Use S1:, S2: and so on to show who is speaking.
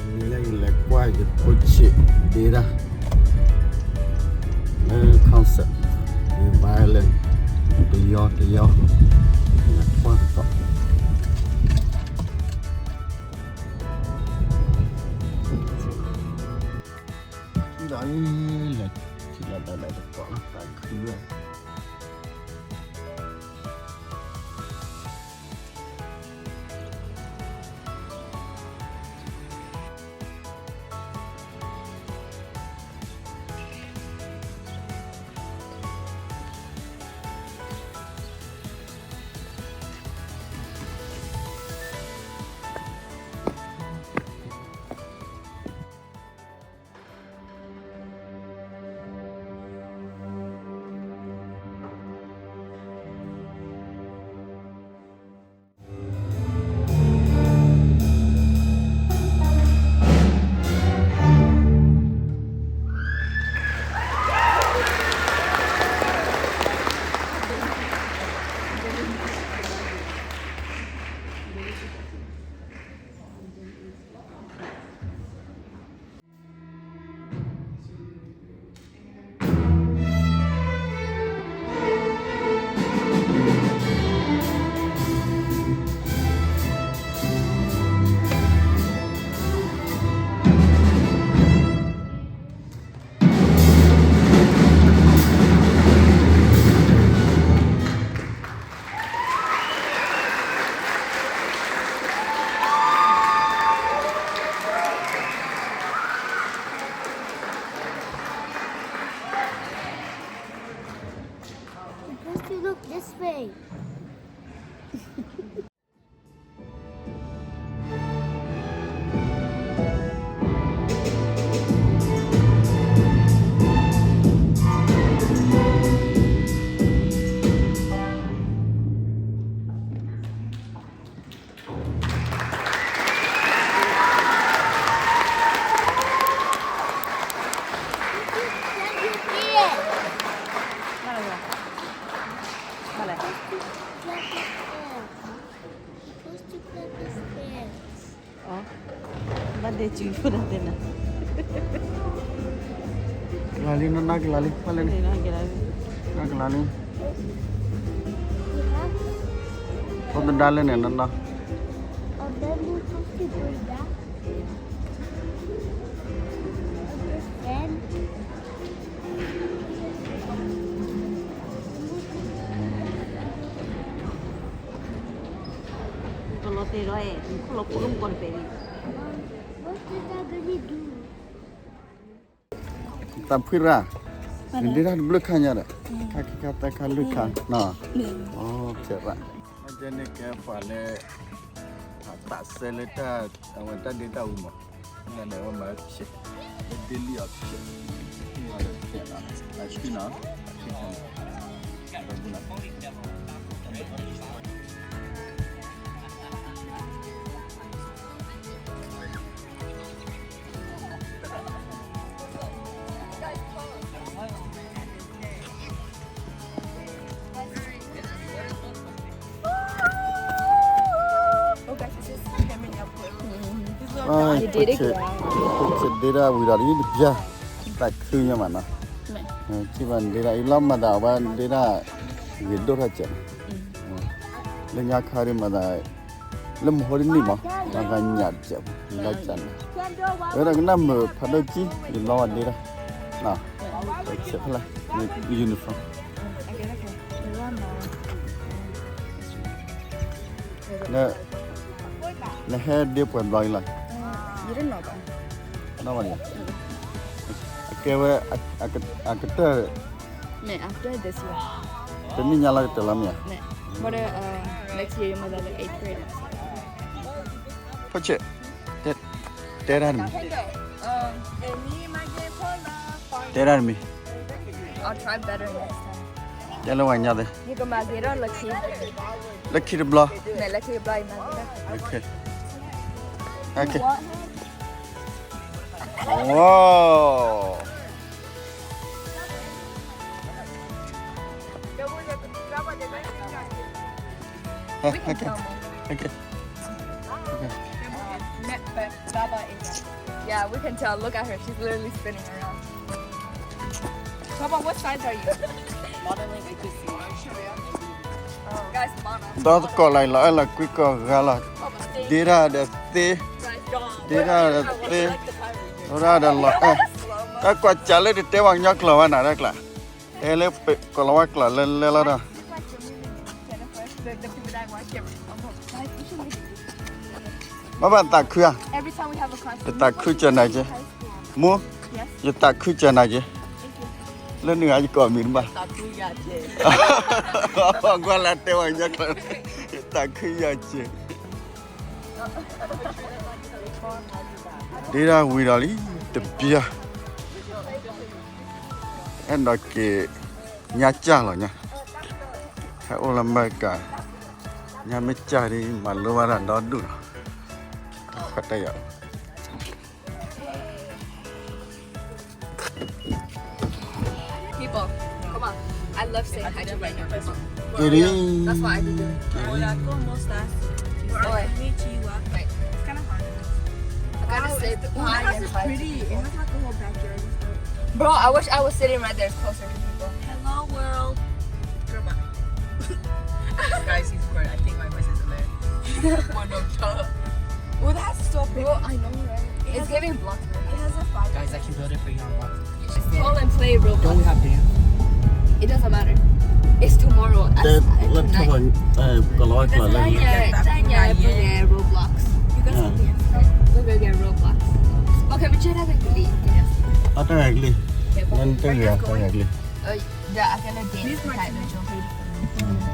S1: Nilai lekwa je poche data concept violent the yo lekwa to đấy là chỉ là đại có tại khứ
S2: Supposed to look this way.
S3: Bade cuy dah tena.
S1: lali nak lali pala ni nak lali kod dale ne nanda
S2: And then we're supposed to do that. And
S3: Kalau teroe, kalau pulung kon peri.
S2: what is that gonna do?
S1: tapira ndira bluk khanya ra kaki kata kalu kha na oh chera ajene ke fale ta seleta awata data uma ngane wa ma che daily option wala chera ashina
S3: You did it well.
S1: data wira ni bia ta khunya mana chi ban data ilam ma da ban data window ra che le nya khari ma da lam hori ni ma ga nya che la chan ora na mo phalo chi lo data na che phala uniform na head dia pun boy lah
S3: You didn't know that.
S1: nama dia kewe akata
S3: Ne, after this year.
S1: tani nyala dalam ya
S3: Ne. But next year you must have 8th grade.
S1: pace terar mi
S3: I'll try better next time.
S1: jalo wanya de
S3: You can make it lucky.
S1: lucky de bla
S3: Ne, lucky blind man.
S1: okay wow okay
S3: But Baba is. Yeah, we can tell. Look at her. She's literally spinning around. Baba, what size are you?
S4: Modeling ATC.
S3: Guys, Mama.
S1: đó có lại là quý có gà là đi ra để tê đi ra để tê ra để là ta quạt trả lấy để tế bằng nhóc là nào đấy là để lấy có là quạt là lên lên là đó mà bạn ta khơi
S3: Every time we have a class.
S1: để ta khơi chân này chứ mua giờ ta khơi chân này chứ lên nữa anh còn mình mà qua là tế bằng nhóc là ta khơi giờ chứ đi ra vui đó đi tập bia em nói cái nhà cha rồi nha hay ô làm bài cả nhà mấy cha đi mà lưu vào đó đủ phát đây ạ
S3: People, come on. I love saying hi to random people.
S1: cái đi
S3: That's why I do it.
S4: Hola, ¿cómo estás?
S3: Wait,
S4: Konnichiwa.
S3: wait.
S4: It's kind of hard.
S3: I gotta say
S4: Oh,
S3: hi
S4: that house
S3: and
S4: is
S3: bye.
S4: pretty. It has like a whole backyard and stuff.
S3: Bro, I wish I was sitting right there closer to people.
S4: Hello, world. Guys, he's recording. I think my voice is hilarious. Oh, no, duh. Oh, that's so big.
S3: Bro, I know, right? It's giving block.
S4: It has a fire.
S5: Guys, I can build it for you on block.
S3: Just call and play
S5: Don't we
S3: Roblox.
S5: have video?
S3: It doesn't matter. It's tomorrow.
S1: để lên
S3: tonight.
S1: cho mình có loại là lên
S3: Tại nhà vừa nghe Roblox.
S4: You got something else?
S3: We're gonna get Roblox. Okay, but you're not gonna leave.
S1: ở đây là gì lên cái gì ở đây là gì
S3: Yeah, I'm gonna game
S4: These
S3: the
S4: might
S3: cat
S4: be
S3: video.